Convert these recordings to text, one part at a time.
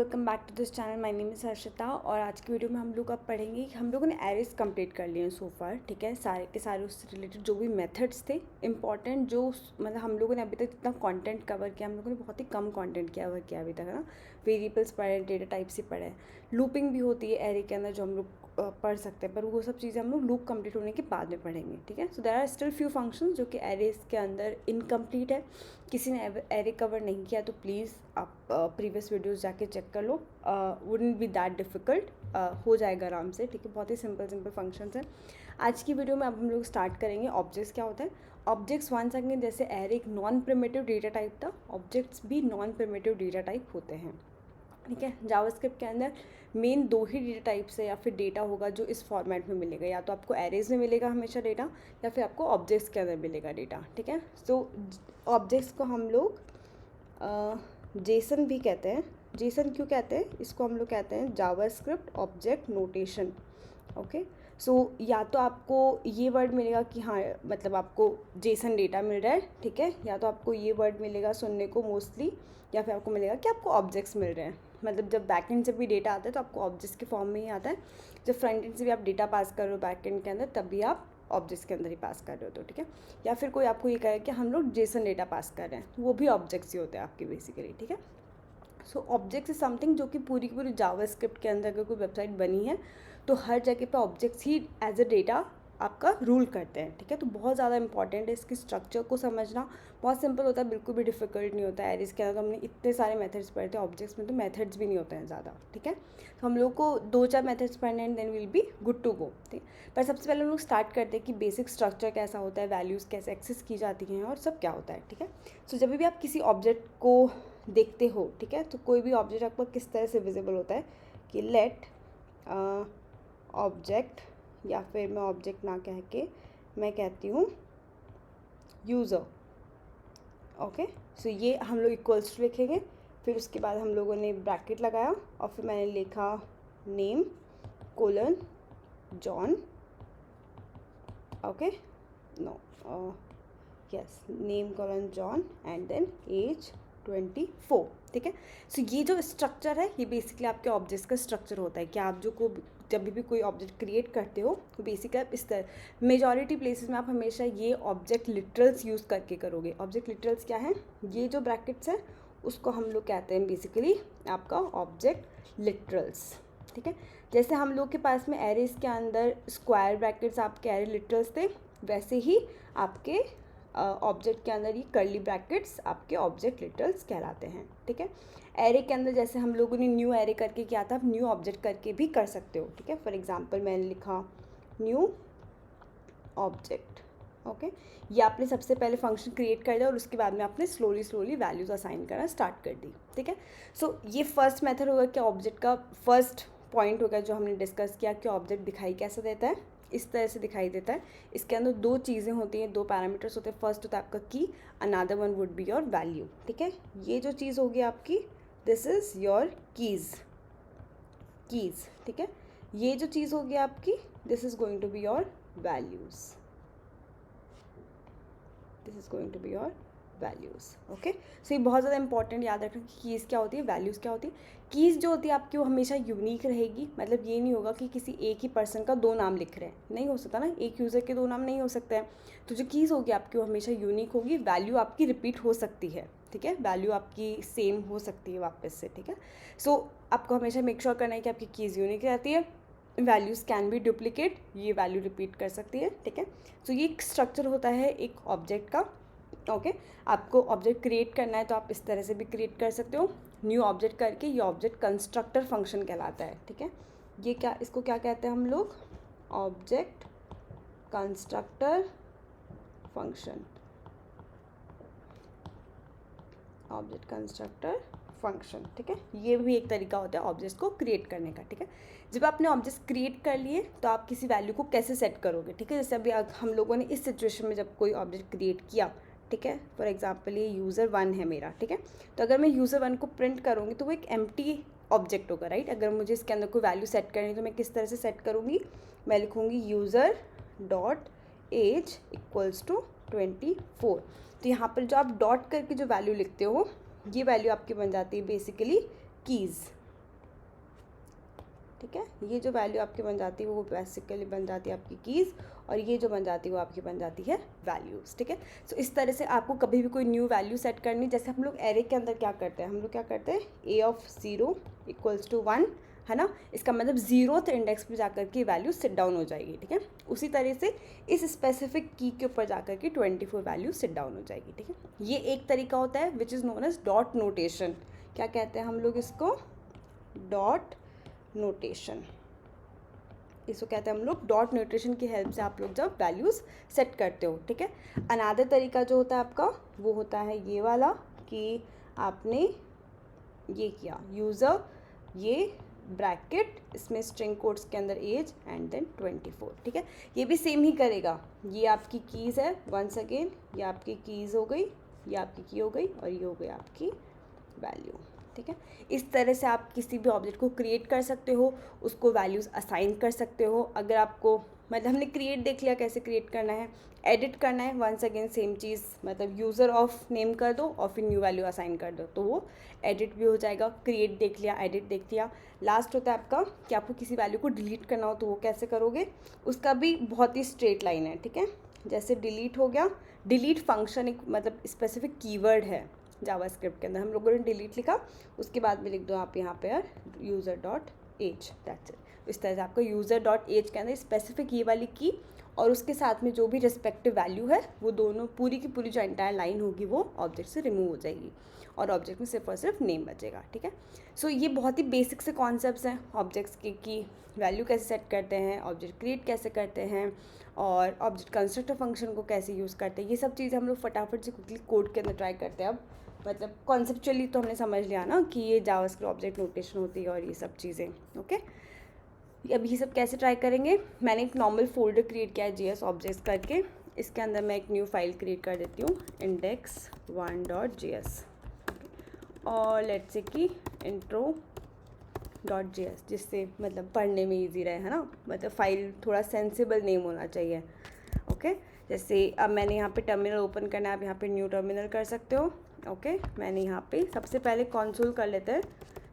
Welcome back to this channel. My name is Harshita और आज की वीडियो में हम लोग अब पढ़ेंगे कि हम लोगों ने एरेज कंप्लीट कर लिए हैं सो फार। ठीक है, सारे के सारे उससे रिलेटेड जो भी मेथड्स थे इंपॉर्टेंट, जो मतलब हम लोगों ने अभी तक जितना कंटेंट कवर किया, हम लोगों ने बहुत ही कम कंटेंट कवर किया अभी तक, है ना। वेरिएबल्स पढ़े, डेटा टाइप्स ही पढ़े, लूपिंग भी होती है एरे के अंदर जो हम लोग पढ़ सकते हैं, पर वो सब चीज़ें हम लोग लूप कंप्लीट होने के बाद में पढ़ेंगे। ठीक है, so there are still few functions जो कि एरेज के अंदर इनकम्प्लीट है। किसी ने एरे कवर नहीं किया तो प्लीज़ आप प्रीवियस वीडियोस जाके चेक कर लो। वुडंट बी दैट डिफ़िकल्ट, हो जाएगा आराम से। ठीक है, बहुत ही सिंपल फंक्शंस हैं। आज की वीडियो में अब हम लोग स्टार्ट करेंगे ऑब्जेक्ट्स क्या होता है। ऑब्जेक्ट्स वन सेकेंड, जैसे एरे एक नॉन प्रिमिटिव डेटा टाइप था, ऑब्जेक्ट्स भी नॉन प्रिमिटिव डेटा टाइप होते हैं। ठीक है, जावास्क्रिप्ट के अंदर मेन दो ही डेटा टाइप से या फिर डेटा होगा जो इस फॉर्मेट में मिलेगा, या तो आपको एरेज में मिलेगा हमेशा डेटा, या फिर आपको ऑब्जेक्ट्स के अंदर मिलेगा डेटा। ठीक है, सो ऑब्जेक्ट्स को हम लोग जेसन भी कहते हैं। जेसन क्यों कहते हैं इसको? हम लोग कहते हैं जावास्क्रिप्ट ऑब्जेक्ट नोटेशन। ओके, सो या तो आपको ये वर्ड मिलेगा कि हाँ मतलब आपको जेसन डेटा मिल रहा है, ठीक है, या तो आपको ये वर्ड मिलेगा सुनने को मोस्टली, या फिर आपको मिलेगा कि आपको ऑब्जेक्ट्स मिल रहे हैं। मतलब जब बैकएंड से भी डेटा आता है तो आपको ऑब्जेक्ट्स के फॉर्म में ही आता है। जब फ्रंट एंड से भी आप डेटा पास कर रहे हो बैकएंड के अंदर, तब भी आप ऑब्जेक्ट्स के अंदर ही पास कर रहे हो। तो ठीक है, या फिर कोई आपको ये कहे कि हम लोग जेसन डेटा पास कर रहे हैं, तो वो भी ऑब्जेक्ट्स ही होते हैं आपके बेसिकली। ठीक है, सो ऑब्जेक्ट्स इज समथिंग जो कि पूरी की पूरी जावास्क्रिप्ट के अंदर अगर कोई वेबसाइट बनी है तो हर जगह पे ऑब्जेक्ट्स ही एज अ डेटा आपका रूल करते हैं। ठीक है, तो बहुत ज़्यादा इंपॉर्टेंट है इसके स्ट्रक्चर को समझना। बहुत सिंपल होता है, बिल्कुल भी डिफिकल्ट नहीं होता है। एरेज के अंदर तो हमने इतने सारे मेथड्स पढ़े थे, ऑब्जेक्ट्स में तो मेथड्स भी नहीं होते हैं ज़्यादा। ठीक है, तो हम लोग को 2-4 मेथड्स पढ़ने and then will be good to go. ठीक है, पर सबसे पहले हम लोग स्टार्ट करते हैं कि बेसिक स्ट्रक्चर कैसा होता है, वैल्यूज़ कैसे एक्सेस की जाती हैं और सब क्या होता है। ठीक है, सो जब भी आप किसी ऑब्जेक्ट को देखते हो, ठीक है, तो कोई भी ऑब्जेक्ट आपको किस तरह से विजिबल होता है कि लेट ऑब्जेक्ट, या फिर मैं ऑब्जेक्ट ना कह के मैं कहती हूँ यूज़र। ओके, सो ये हम लोग इक्वल्स टू लिखेंगे, फिर उसके बाद हम लोगों ने ब्रैकेट लगाया और फिर मैंने लिखा name colon John. Okay, no yes, name colon John and then age 24। ठीक है, सो ये जो स्ट्रक्चर है ये बेसिकली आपके ऑब्जेक्ट्स का स्ट्रक्चर होता है कि आप जब भी कोई ऑब्जेक्ट क्रिएट करते हो तो बेसिकली आप इस तरह मेजॉरिटी प्लेसेस में आप हमेशा ये ऑब्जेक्ट लिटरल्स यूज़ करके करोगे। ऑब्जेक्ट लिटरल्स क्या है? ये जो ब्रैकेट्स हैं उसको हम लोग कहते हैं बेसिकली आपका ऑब्जेक्ट लिटरल्स। ठीक है, जैसे हम लोग के पास में एरेज के अंदर स्क्वायर ब्रैकेट्स आपके एरे लिटरल्स थे, वैसे ही आपके ऑब्जेक्ट के अंदर ये कर्ली ब्रैकेट्स आपके ऑब्जेक्ट लिटरल्स कहलाते हैं। ठीक है, एरे के अंदर जैसे हम लोगों ने न्यू एरे करके किया था, आप न्यू ऑब्जेक्ट करके भी कर सकते हो। ठीक है, फॉर एग्जांपल मैंने लिखा न्यू ऑब्जेक्ट। ओके, ये आपने सबसे पहले फंक्शन क्रिएट कर दिया और उसके बाद में आपने स्लोली वैल्यूज़ असाइन करना स्टार्ट कर दी। ठीक है, सो ये फर्स्ट मेथड होगा कि ऑब्जेक्ट का फर्स्ट पॉइंट होगा जो हमने डिस्कस किया कि ऑब्जेक्ट दिखाई कैसा देता है, इस तरह से दिखाई देता है। इसके अंदर दो चीज़ें होती हैं, दो पैरामीटर्स होते हैं। फर्स्ट होता है आपका की, another one would be your value. ठीक है, ये जो चीज़ होगी आपकी, दिस इज़ योर कीज़। ठीक है, ये जो चीज़ होगी आपकी, this is going to be your values. This is going to be your values. Okay, so ये बहुत ज़्यादा इंपॉर्टेंट याद रखना कि कीज़ क्या होती है, वैल्यूज़ क्या होती है। कीज़ जो होती है आपकी वो हमेशा यूनिक रहेगी। मतलब ये नहीं होगा कि किसी एक ही पर्सन का दो नाम लिख रहे हैं, नहीं हो सकता ना, एक यूज़र के दो नाम नहीं हो सकते हैं। तो जो कीज़ होगी आपकी वो हमेशा यूनिक होगी। वैल्यू आपकी रिपीट हो सकती है। ठीक है, वैल्यू आपकी सेम हो सकती है वापस से। ठीक है, सो आपको हमेशा मेक श्योर करना है कि आपकी कीज़ यूनिक रहती है। वैल्यूज़ कैन बी डुप्लीकेट, ये वैल्यू रिपीट कर सकती है। ठीक है, सो ये एक स्ट्रक्चर होता है एक ऑब्जेक्ट का। ओके, आपको ऑब्जेक्ट क्रिएट करना है तो आप इस तरह से भी क्रिएट कर सकते हो, न्यू ऑब्जेक्ट करके। ये ऑब्जेक्ट कंस्ट्रक्टर फंक्शन कहलाता है। ठीक है, ये क्या, इसको क्या कहते हैं हम लोग? Object constructor function. Object constructor function. ठीक है, ये भी एक तरीका होता है ऑब्जेक्ट को क्रिएट करने का। ठीक है, जब आपने ऑब्जेक्ट क्रिएट कर लिए तो आप किसी वैल्यू को कैसे सेट करोगे? ठीक है, जैसे अभी हम लोगों ने इस सिचुएशन में जब कोई ऑब्जेक्ट क्रिएट किया, ठीक है, फॉर एग्जांपल ये यूज़र 1 है मेरा। ठीक है, तो अगर मैं यूज़र 1 को प्रिंट करूँगी तो वो एक एम्प्टी ऑब्जेक्ट होगा, राइट। अगर मुझे इसके अंदर कोई वैल्यू सेट करनी है तो मैं किस तरह से सेट करूँगी? मैं लिखूँगी user dot age equals to 24। तो यहाँ पर जो आप डॉट करके जो वैल्यू लिखते हो, ये वैल्यू आपकी बन जाती है बेसिकली कीज़। ठीक है। ये जो वैल्यू आपकी बन जाती है वो बेसिकली बन जाती है आपकी कीज़, और ये जो बन जाती है वो आपकी बन जाती है वैल्यूज़, ठीक है। सो इस तरह से आपको कभी भी कोई न्यू वैल्यू सेट करनी, जैसे हम लोग एरे के अंदर क्या करते हैं, हम लोग क्या करते हैं, ए ऑफ 0 = 1, है ना। इसका मतलब 0th इंडेक्स पे जाकर के वैल्यू सिट डाउन हो जाएगी, ठीक है। उसी तरह से इस स्पेसिफिक की के ऊपर जाकर के 24 वैल्यू सिट डाउन हो जाएगी, ठीक है। ये एक तरीका होता है which is known as dot notation. क्या कहते हैं हम लोग इसको, डॉट नोटेशन। इसको कहते हैं हम लोग डॉट नोटेशन की हेल्प से आप लोग जब वैल्यूज़ सेट करते हो, ठीक है। अनदर तरीका जो होता है आपका वो होता है ये वाला, कि आपने ये किया यूज़र, ये ब्रैकेट, इसमें स्ट्रिंग कोड्स के अंदर एज एंड देन 24, ठीक है। ये भी सेम ही करेगा। ये आपकी कीज़ है, वंस अगेन ये आपकी कीज़ हो गई, ये आपकी की हो गई, और ये हो गई आपकी वैल्यू, ठीक है। इस तरह से आप किसी भी ऑब्जेक्ट को क्रिएट कर सकते हो, उसको वैल्यूज़ असाइन कर सकते हो। अगर आपको मतलब हमने क्रिएट देख लिया कैसे क्रिएट करना है, एडिट करना है, वंस अगेन सेम चीज़, मतलब यूज़र ऑफ नेम कर दो और फिर न्यू वैल्यू असाइन कर दो, तो वो एडिट भी हो जाएगा। क्रिएट देख लिया, एडिट देख लिया। लास्ट होता है आपका कि आपको किसी वैल्यू को डिलीट करना हो तो वो कैसे करोगे, उसका भी बहुत ही स्ट्रेट लाइन है, ठीक है। जैसे डिलीट हो गया, डिलीट फंक्शन एक मतलब स्पेसिफिक कीवर्ड है जावास्क्रिप्ट के अंदर, हम लोगों ने डिलीट लिखा, उसके बाद में लिख दो आप यहाँ पे user dot age, that's it. इस तरह से आपका यूज़र डॉट एज के अंदर स्पेसिफिक ये वाली की और उसके साथ में जो भी रिस्पेक्टिव वैल्यू है वो दोनों पूरी की पूरी जो एंटायर लाइन होगी वो ऑब्जेक्ट से रिमूव हो जाएगी और ऑब्जेक्ट में सिर्फ और सिर्फ नेम बचेगा, ठीक है। सो ये बहुत ही बेसिक से कॉन्सेप्ट्स हैं ऑब्जेक्ट्स के, कि वैल्यू कैसे सेट करते हैं, ऑब्जेक्ट क्रिएट कैसे करते हैं, और ऑब्जेक्ट कंस्ट्रक्टर फंक्शन को कैसे यूज़ करते हैं। ये सब चीज़ें हम लोग फटाफट से क्विकली कोड के अंदर ट्राई करते हैं। अब मतलब कॉन्सेप्चुअली तो हमने समझ लिया ना कि ये जावास्क्रिप्ट ऑब्जेक्ट नोटेशन होती है और ये सब चीज़ें, ओके। अब ये सब कैसे ट्राई करेंगे, मैंने एक नॉर्मल फोल्डर क्रिएट किया है JS ऑब्जेक्ट्स करके। इसके अंदर मैं एक न्यू फाइल क्रिएट कर देती हूँ index1.js, और लेट्स से कि intro.js, जिससे मतलब पढ़ने में इजी रहे, है ना। मतलब फाइल थोड़ा सेंसिबल नेम होना चाहिए, ओके। जैसे अब मैंने यहाँ पे टर्मिनल ओपन करना है, आप यहाँ पे न्यू टर्मिनल कर सकते हो, ओके। मैंने यहाँ पे सबसे पहले कंसोल कर लेते हैं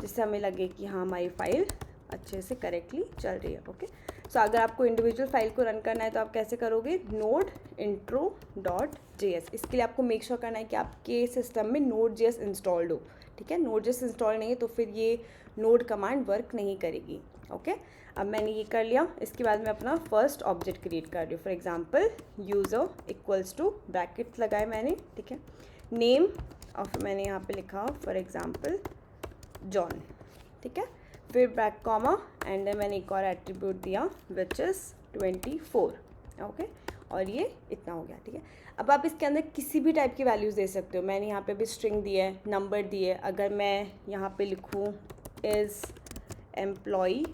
जिससे हमें लगे कि हाँ हमारी फाइल अच्छे से करेक्टली चल रही है, ओके। सो अगर आपको इंडिविजुअल फाइल को रन करना है तो आप कैसे करोगे, नोड intro.js। इसके लिए आपको मेक श्योर करना है कि आपके सिस्टम में Node.js इंस्टॉल्ड हो, ठीक है। Node.js इंस्टॉल नहीं है तो फिर ये नोड कमांड वर्क नहीं करेगी, ओके। अब मैंने ये कर लिया, इसके बाद मैं अपना फर्स्ट ऑब्जेक्ट क्रिएट कर रही हूँ। फॉर एग्जांपल यूज़र = ब्रैकेट्स लगाए मैंने, ठीक है, नेम, और फिर मैंने यहाँ पे लिखा फॉर एग्जांपल जॉन, ठीक है। फिर बैक कॉमा एंड देन मैंने एक और एट्रीब्यूट दिया विच इज़ 24, ओके। और ये इतना हो गया, ठीक है। अब आप इसके अंदर किसी भी टाइप की वैल्यूज़ दे सकते हो। मैंने यहाँ पे भी स्ट्रिंग दी है, नंबर दी है। अगर मैं यहाँ पे लिखूँ इज़ एम्प्लॉई,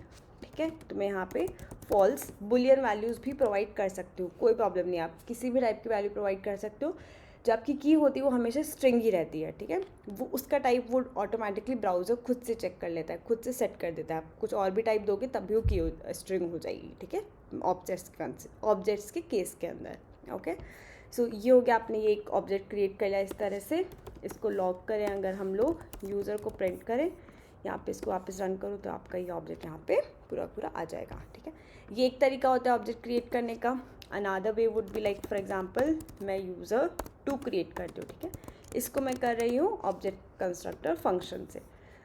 ठीक है, तो मैं यहाँ पे फॉल्स बुलियन वैल्यूज़ भी प्रोवाइड कर सकती हूँ, कोई प्रॉब्लम नहीं। आप किसी भी टाइप की वैल्यू प्रोवाइड कर सकते हो। जो आपकी की होती है वो हमेशा स्ट्रिंग ही रहती है, ठीक है। वो उसका टाइप वो ऑटोमेटिकली ब्राउज़र खुद से चेक कर लेता है, खुद से सेट कर देता है। आप कुछ और भी टाइप दोगे तब भी वो की स्ट्रिंग हो जाएगी, ठीक है, ऑब्जेक्ट्स के केस के अंदर, ओके। सो ये हो गया, आपने ये एक ऑब्जेक्ट क्रिएट कर लिया इस तरह से। इसको लॉग करें, अगर हम लोग यूज़र को प्रिंट करें, यहाँ पे इसको वापस रन करो तो आपका ये ऑब्जेक्ट यहाँ पे पूरा आ जाएगा, ठीक है। ये एक तरीका होता है ऑब्जेक्ट क्रिएट करने का। Another way would be like for example मैं user2 क्रिएट करती हूँ, ठीक है। इसको मैं कर रही हूँ ऑब्जेक्ट कंस्ट्रक्टर फंक्शन से।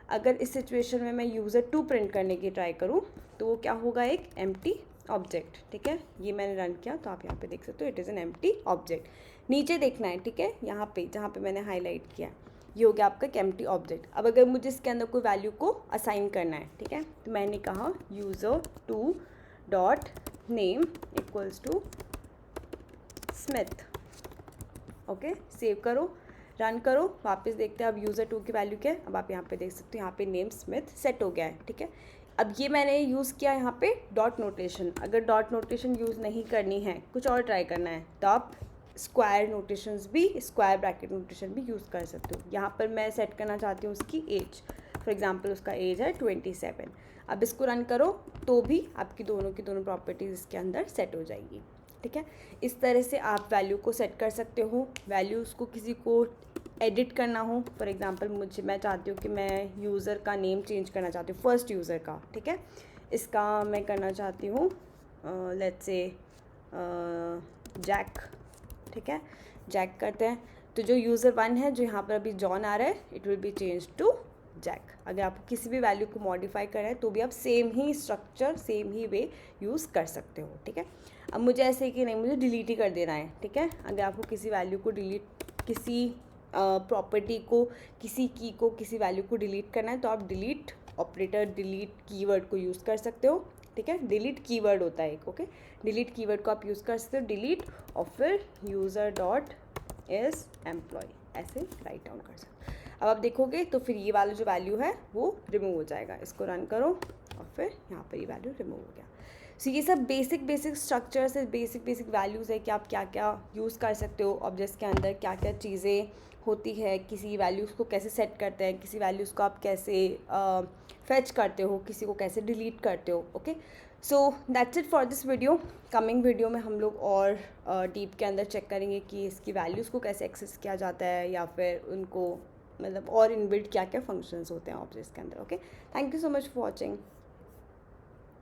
अगर इस सिचुएशन में मैं user2 प्रिंट करने की ट्राई करूँ तो वो क्या होगा, एक एम्प्टी ऑब्जेक्ट, ठीक है। ये मैंने रन किया तो आप यहाँ पे देख सकते हो it is an empty object. नीचे देखना है, ठीक है, यहाँ पे जहाँ पे मैंने हाईलाइट किया ये हो गया आपका एक एम्प्टी ऑब्जेक्ट। अब अगर मुझे इसके अंदर कोई वैल्यू को असाइन करना है, ठीक है, तो मैंने कहा user2.name = स्मिथ, ओके। सेव करो, रन करो, वापस देखते हैं अब user2 की वैल्यू क्या है। अब आप यहाँ पे देख सकते हो यहाँ पे नेम स्मिथ सेट हो गया है, ठीक है। अब ये मैंने यूज़ किया यहाँ पे डॉट नोटेशन। अगर डॉट नोटेशन यूज़ नहीं करनी है, कुछ और ट्राई करना है, तो आप स्क्वायर नोटेशंस भी, स्क्वायर ब्रैकेट नोटेशन भी यूज़ कर सकते हो। यहाँ पर मैं सेट करना चाहती हूँ उसकी एज, फॉर एग्जांपल उसका एज है 27। अब इसको रन करो तो भी आपकी दोनों की दोनों प्रॉपर्टीज़ इसके अंदर सेट हो जाएगी, ठीक है। इस तरह से आप वैल्यू को सेट कर सकते हो। वैल्यूज़ को किसी को एडिट करना हो, फॉर एग्जांपल मैं चाहती हूँ कि मैं यूज़र का नेम चेंज करना चाहती हूँ, फर्स्ट यूज़र का, ठीक है। इसका मैं करना चाहती हूँ लेट्स से जैक, ठीक है, जैक करते हैं। तो जो यूज़र 1 है, जो यहाँ पर अभी जॉन आ रहा है, it will be change to Jack. अगर आपको किसी भी वैल्यू को मॉडिफाई करना है तो भी आप सेम ही स्ट्रक्चर, सेम ही वे यूज़ कर सकते हो, ठीक है। अब मुझे ऐसे कि नहीं, मुझे डिलीट ही कर देना है, ठीक है। अगर आपको किसी वैल्यू को डिलीट, किसी प्रॉपर्टी को, किसी की को, किसी वैल्यू को डिलीट करना है तो आप डिलीट ऑपरेटर, डिलीट कीवर्ड को यूज़ कर सकते हो, ठीक है। डिलीट कीवर्ड होता है एक, ओके। डिलीट कीवर्ड को आप यूज़ कर सकते हो, डिलीट और फिर यूज़र डॉट इज एम्प्लॉय, ऐसे राइट डाउन कर सकते हो। अब आप देखोगे तो फिर ये वाला जो वैल्यू है वो रिमूव हो जाएगा। इसको रन करो और फिर यहाँ पर ये वैल्यू रिमूव हो गया। सो ये सब बेसिक स्ट्रक्चर्स है, बेसिक वैल्यूज़ है कि आप क्या क्या यूज़ कर सकते हो ऑब्जेक्ट्स के अंदर, क्या क्या चीज़ें होती है, किसी वैल्यूज़ को कैसे सेट करते हैं, किसी वैल्यूज़ को आप कैसे फेच करते हो, किसी को कैसे डिलीट करते हो, okay. So that's it for this video. Coming video में हम लोग और डीप के अंदर चेक करेंगे कि इसकी वैल्यूज़ को कैसे एक्सेस किया जाता है, या फिर उनको मतलब और इनबिल्ट क्या क्या फंक्शंस होते हैं ऑब्जेक्ट्स के अंदर, okay. Thank you so much for watching.